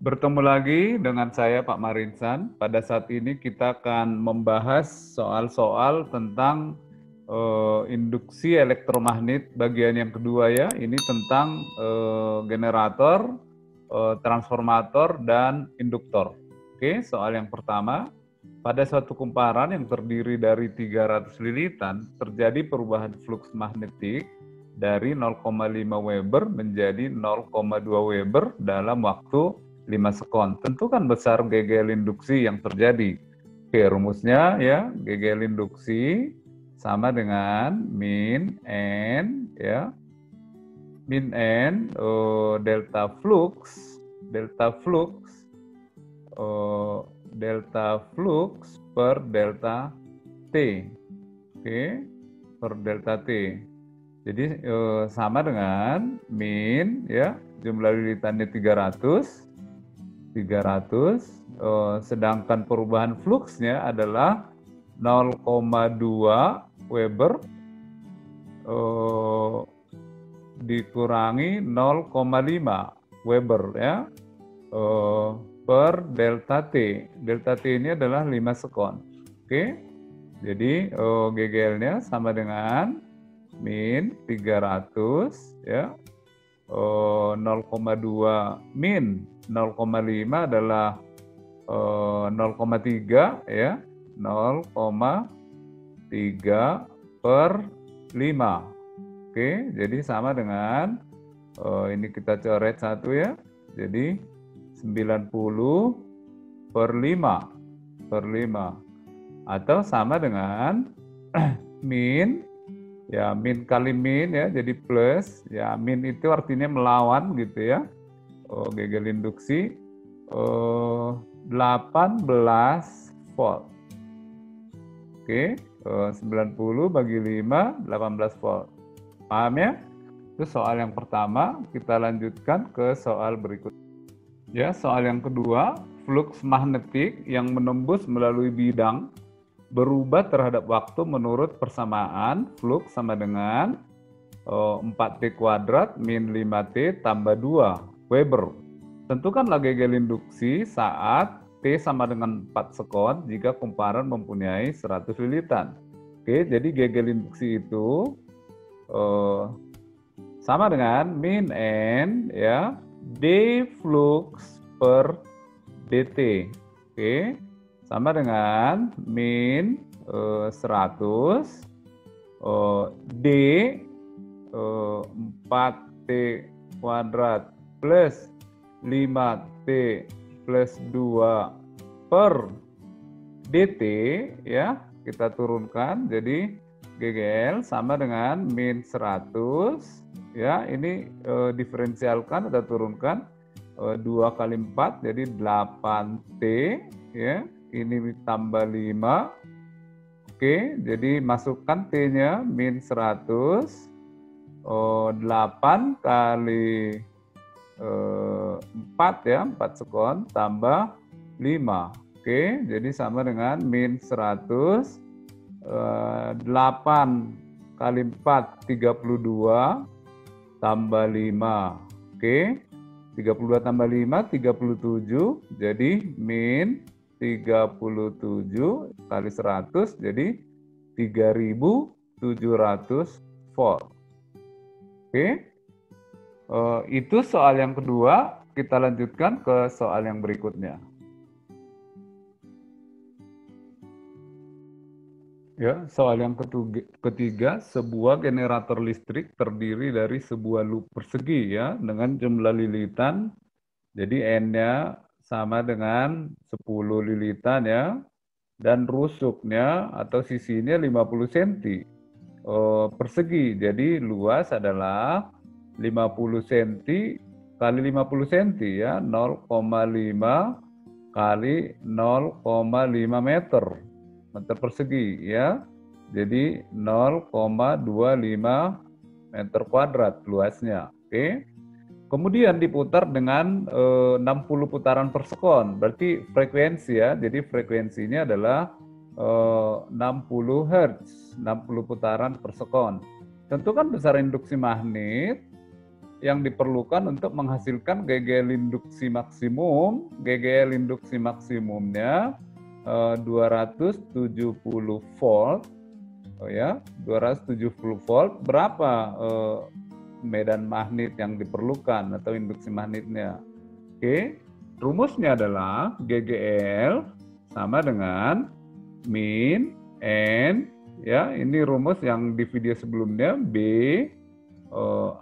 Bertemu lagi dengan saya Pak Marinsan. Pada saat ini kita akan membahas soal-soal tentang induksi elektromagnet bagian yang kedua ya. Ini tentang generator, transformator, dan induktor. Oke, soal yang pertama. Pada suatu kumparan yang terdiri dari 300 lilitan, terjadi perubahan fluks magnetik dari 0,5 Weber menjadi 0,2 Weber dalam waktu 5 sekon. Tentukan besar GGL induksi yang terjadi. Oke, rumusnya ya, GGL induksi sama dengan min N ya. Min N delta flux per delta T. Oke, per delta T. Jadi sama dengan min ya, jumlah lilitannya 300, sedangkan perubahan fluksnya adalah 0,2 Weber dikurangi 0,5 Weber ya per delta T. Delta T ini adalah 5 sekon. Oke. Jadi GGL-nya sama dengan min 300 ya. 0,2 min 0,5 adalah 0,3 ya. 0,3 per 5. Oke, jadi sama dengan ini kita coret satu ya. Jadi 90 per 5 atau sama dengan min ya, min kali min ya, jadi plus ya, min itu artinya melawan gitu ya. GGL induksi 18 volt. Oke, 90 bagi 5 18 volt. Paham ya? Itu soal yang pertama. Kita lanjutkan ke soal berikutnya. Ya, soal yang kedua, fluks magnetik yang menembus melalui bidang berubah terhadap waktu menurut persamaan fluks sama dengan 4T kuadrat min 5T tambah 2 Weber. Tentukanlah GGL induksi saat T sama dengan 4 sekon jika kumparan mempunyai 100 lilitan. Oke, jadi GGL induksi itu sama dengan min N ya, D flux per dt. Oke, sama dengan min 100 D 4T kuadrat plus 5T plus 2 per dt ya, kita turunkan jadi GGL sama dengan min 100 ya, ini diferensialkan atau turunkan 2 kali 4 jadi 8T ya, ini tambah 5. Oke, jadi masukkan T-nya min 100 8 kali 4 ya, 4 sekon tambah 5. Oke, jadi sama dengan min 100 8 kali 4 32 tambah 5. Oke, 32 tambah 5 37, jadi min 37 kali 100 jadi 3700 volt. Oke, itu soal yang kedua. Kita lanjutkan ke soal yang berikutnya. Ya, soal yang ketiga, sebuah generator listrik terdiri dari sebuah loop persegi ya, dengan jumlah lilitan. Jadi N-nya sama dengan 10 lilitan ya, dan rusuknya atau sisinya 50 cm persegi. Jadi luas adalah 50 cm kali 50 cm ya, 0,5 kali 0,5 meter persegi ya. Jadi 0,25 meter kuadrat luasnya. Oke. Kemudian diputar dengan 60 putaran per sekon. Berarti frekuensi ya. Jadi frekuensinya adalah 60 Hz, 60 putaran per sekon. Tentukan besar induksi magnet yang diperlukan untuk menghasilkan GGL induksi maksimum. GGL induksi maksimumnya 270 volt. Oh ya, 270 volt. Berapa medan magnet yang diperlukan atau induksi magnetnya? Oke, rumusnya adalah GGL sama dengan min N, ya, ini rumus yang di video sebelumnya, B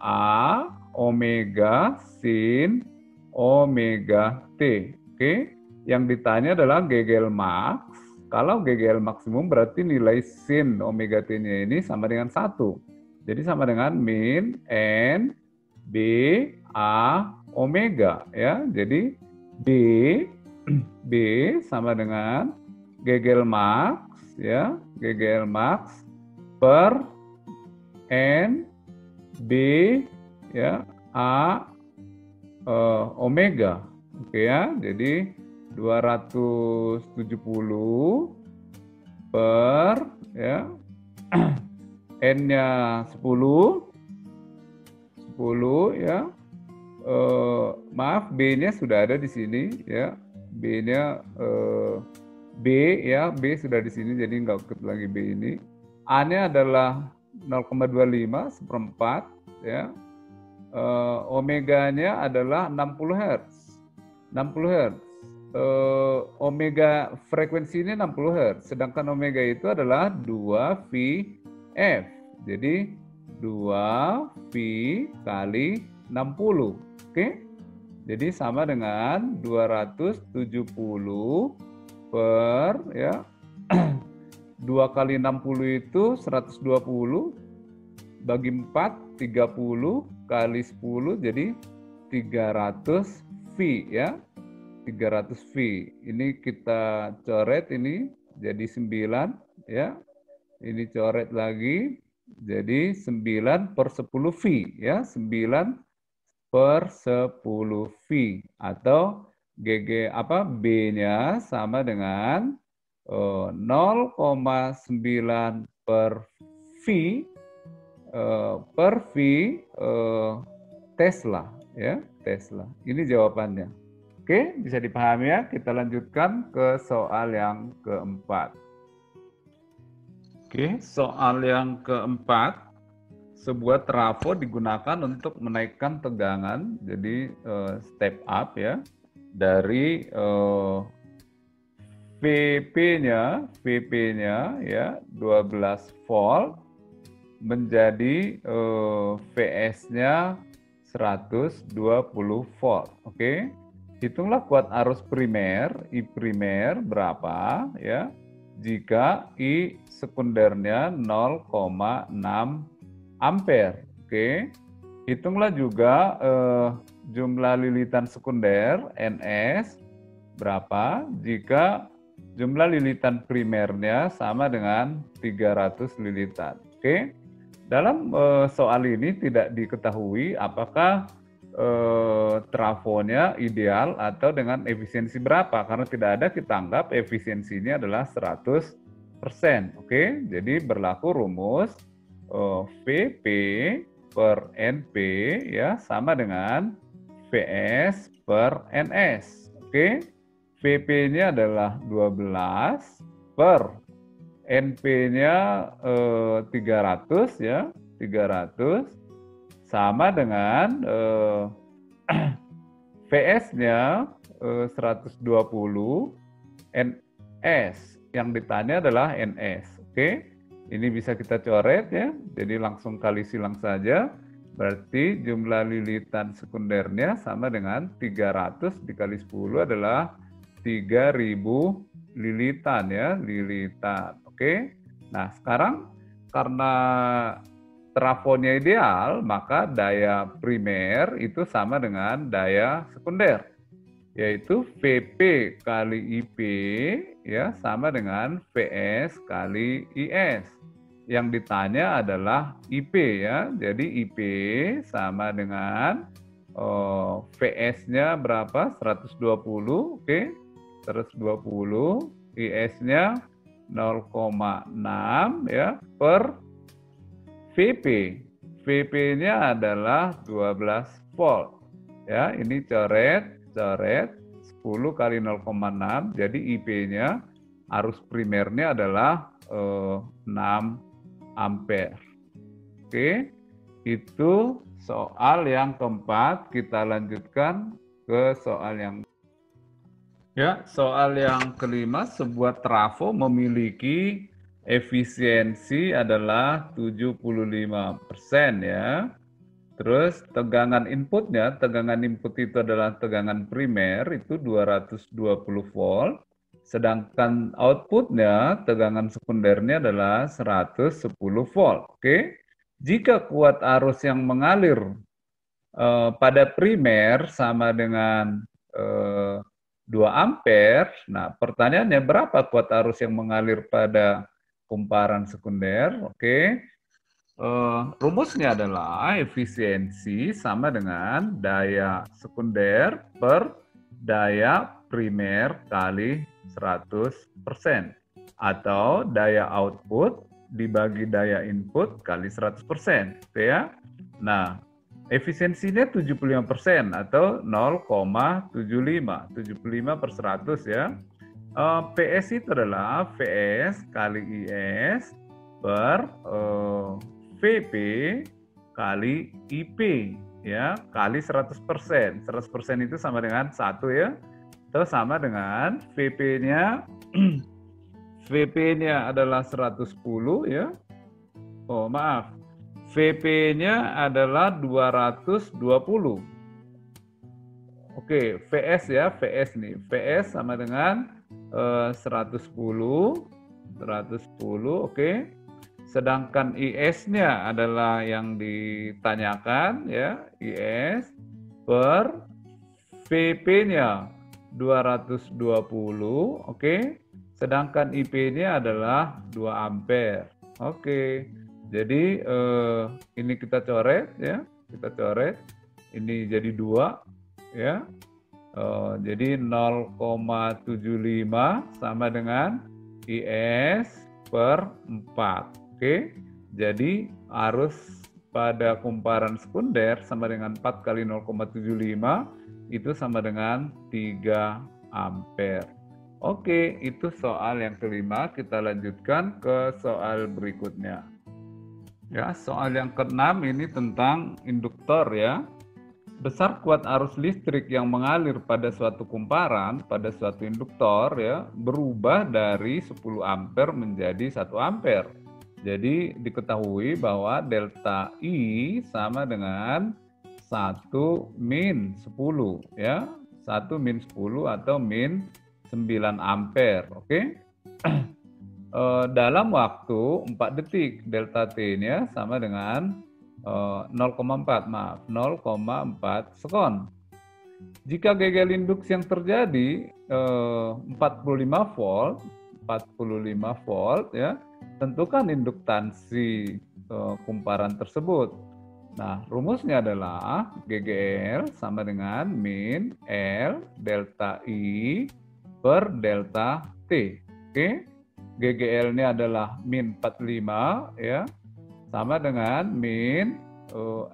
A omega sin omega T. Oke, yang ditanya adalah GGL max. Kalau GGL maksimum berarti nilai sin omega T-nya ini sama dengan 1. Jadi sama dengan min N B A omega, ya. Jadi B sama dengan GGL max, ya, GGL max per N B, ya, A omega. Oke, ya. Jadi 270 per, ya, N-nya 10, ya. Maaf, B-nya sudah ada di sini, ya. B-nya B, ya, B sudah di sini, jadi nggak ikut lagi B ini. A-nya adalah 0,25 seperempat, ya. Omeganya adalah 60 Hz. 60 Hz. Omega frekuensi ini 60 Hz, sedangkan omega itu adalah 2VF. Jadi 2V kali 60. Oke? Jadi sama dengan 270 per, ya, 2 kali 60 itu 120, bagi 4 30 kali 10 jadi 300 V, ya. 300 V. Ini kita coret ini jadi 9, ya. Ini coret lagi jadi 9 per 10 V, ya. 9 per 10 V, atau B-nya sama dengan 0,9 per V Tesla, ya, Tesla. Ini jawabannya. Oke, bisa dipahami ya. Kita lanjutkan ke soal yang keempat. Oke, soal yang keempat. Sebuah trafo digunakan untuk menaikkan tegangan, jadi step up, ya, dari VP-nya ya 12 volt menjadi VS-nya 120 volt. Oke. Hitunglah kuat arus primer, I primer berapa, ya, jika I sekundernya 0,6 ampere. Oke. Hitunglah juga jumlah lilitan sekunder, NS, berapa jika jumlah lilitan primernya sama dengan 300 lilitan. Oke. Dalam soal ini tidak diketahui apakah trafonya ideal atau dengan efisiensi berapa, karena tidak ada, kita anggap efisiensinya adalah 100%. Oke, jadi berlaku rumus VP per NP, ya, sama dengan VS per NS. Oke, VP-nya adalah 12 per NP-nya 300, ya, 300 sama dengan VS-nya 120, NS. Yang ditanya adalah NS. Oke, ini bisa kita coret, ya. Jadi langsung kali silang saja. Berarti jumlah lilitan sekundernya sama dengan 300 dikali 10 adalah 3000 lilitan, ya, lilitan. Oke. Nah, sekarang karena trafonya ideal, maka daya primer itu sama dengan daya sekunder, yaitu VP kali IP, ya, sama dengan VS kali IS. Yang ditanya adalah IP, ya. Jadi IP sama dengan VS-nya berapa? 120, oke. 120, IS-nya 0,6, ya, per VP. VP-nya adalah 12 volt. Ya, ini coret 10 kali 0,6, jadi IP-nya arus primernya adalah 6 ampere. Oke, itu soal yang keempat. Kita lanjutkan ke soal yang kelima. Sebuah trafo memiliki efisiensi adalah 75% ya. Terus tegangan input itu adalah tegangan primer itu 220 volt. Sedangkan outputnya, tegangan sekundernya adalah 110 volt. Oke. Jika kuat arus yang mengalir pada primer sama dengan 2 ampere, nah pertanyaannya berapa kuat arus yang mengalir pada kumparan sekunder? Oke. Rumusnya adalah efisiensi sama dengan daya sekunder per daya primer kali 100%. Atau daya output dibagi daya input kali 100%. Gitu ya. Nah, efisiensinya 75% atau 0,75. 75 per 100 ya. PS itu adalah VS kali IS per VP kali IP ya, kali 100%. 100% itu sama dengan 1 ya. Terus sama dengan VP-nya VP-nya adalah 110 ya. Oh, maaf. VP-nya adalah 220. Oke, VS ya, VS nih. VS sama dengan 110, oke. Sedangkan IS-nya adalah yang ditanyakan ya, IS per VP-nya 220, oke. Sedangkan IP-nya adalah 2 ampere. Oke. Jadi ini kita coret ya, Ini jadi 2 ya. Jadi 0,75 sama dengan IS per 4. Oke, jadi arus pada kumparan sekunder sama dengan 4 kali 0,75 itu sama dengan 3 ampere. Oke, itu soal yang kelima. Kita lanjutkan ke soal berikutnya. Ya, soal yang keenam ini tentang induktor ya. Besar kuat arus listrik yang mengalir pada suatu kumparan, pada suatu induktor ya, berubah dari 10 ampere menjadi 1 ampere. Jadi diketahui bahwa delta I sama dengan 1 min 10 ya. 1 min 10 atau min 9 ampere. Oke. Dalam waktu 4 detik delta T-nya sama dengan 0,4 sekon. Jika gagal induksi yang terjadi 45 volt ya, tentukan induktansi kumparan tersebut. Nah, rumusnya adalah GGL sama dengan min L delta I per delta T. Oke. GGL-nya adalah min 45 ya, sama dengan min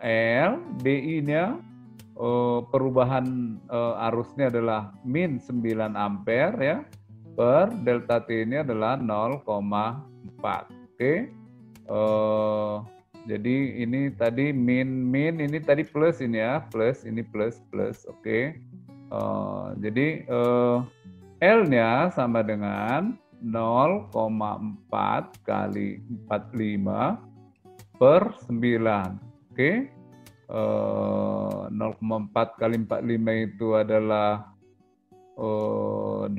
L, DI-nya perubahan arusnya adalah min 9 ampere ya, per delta T-nya adalah 0,4. Oke. Jadi ini tadi min, ini tadi plus ini ya, ini plus. Oke. Jadi L-nya sama dengan 0,4 kali 45 per 9. Oke. 0,4 kali 45 itu adalah 18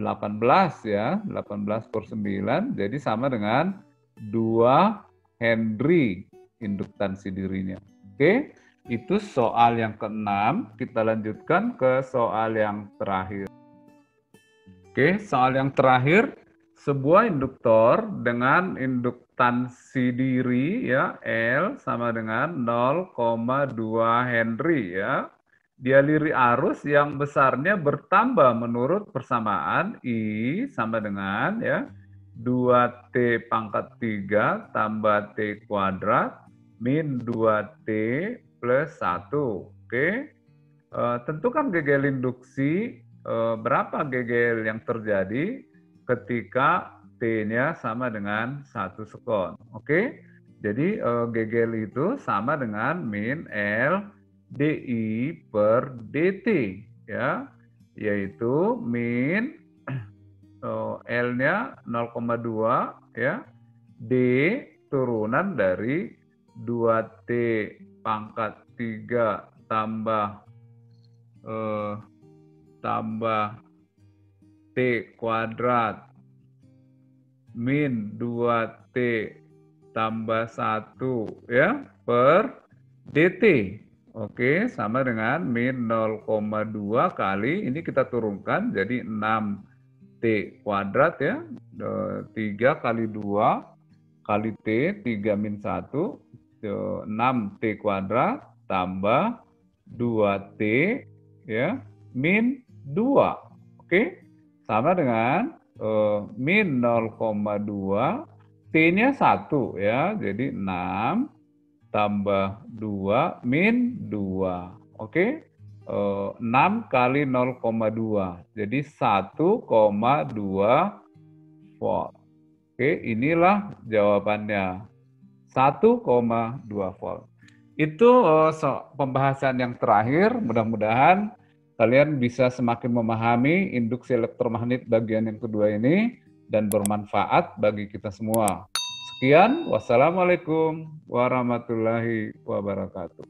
ya, 18 per 9, jadi sama dengan 2 Henry induktansi dirinya. Oke, itu soal yang keenam. Kita lanjutkan ke soal yang terakhir. Oke, soal yang terakhir, sebuah induktor dengan induktansi diri ya, L sama dengan 0,2 Henry ya. Dialiri arus yang besarnya bertambah menurut persamaan I sama dengan ya 2T pangkat 3 tambah T kuadrat min 2T plus 1. Oke. Tentukan gegel induksi, berapa gegel yang terjadi ketika T-nya sama dengan 1 sekon. Oke. Jadi gegel itu sama dengan min L dI per dt, ya, yaitu min L-nya 0,2, ya, D turunan dari 2T pangkat 3 tambah T kuadrat min 2T tambah 1, ya, per dt. Oke, sama dengan min 0,2 kali, ini kita turunkan jadi 6T kuadrat, ya, 3 kali 2 kali T, 3 min 1, 6T kuadrat tambah 2T, ya, min 2. Oke, sama dengan min 0,2, T-nya 1, ya, jadi 6 tambah 2 min 2. Oke, 6 kali 0,2, jadi 1,2 volt. Oke, inilah jawabannya, 1,2 volt. Itu pembahasan yang terakhir. Mudah-mudahan kalian bisa semakin memahami induksi elektromagnet bagian yang kedua ini dan bermanfaat bagi kita semua. Sekian, wassalamualaikum warahmatullahi wabarakatuh.